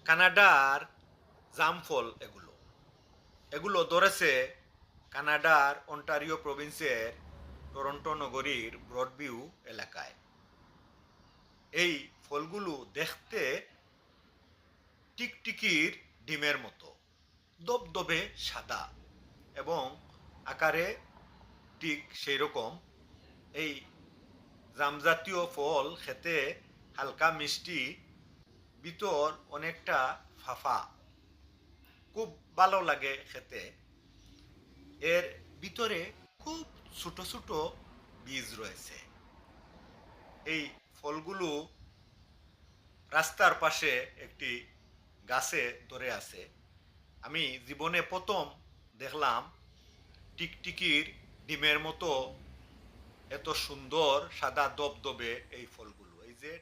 কানাডার জামফল এগুলো এগুলো ধরেছে কানাডার অন্টারিও প্রভিন্সের টরন্টো নগরীর ব্রডভিউ এলাকায়। এই ফলগুলো দেখতে টিকটিকির ডিমের মতো, দবদবে সাদা এবং আকারে ঠিক সেই রকম। এই জামজাতীয় ফল খেতে হালকা মিষ্টি, ভিতর অনেকটা ফাফা, খুব ভালো লাগে খেতে। এর ভিতরে খুব ছোট ছোট বীজ রয়েছে। এই ফলগুলো রাস্তার পাশে একটি গাছে ধরে আছে। আমি জীবনে প্রথম দেখলাম টিকটিকির ডিমের মতো এত সুন্দর সাদা দবদবে এই ফলগুলো। এই যে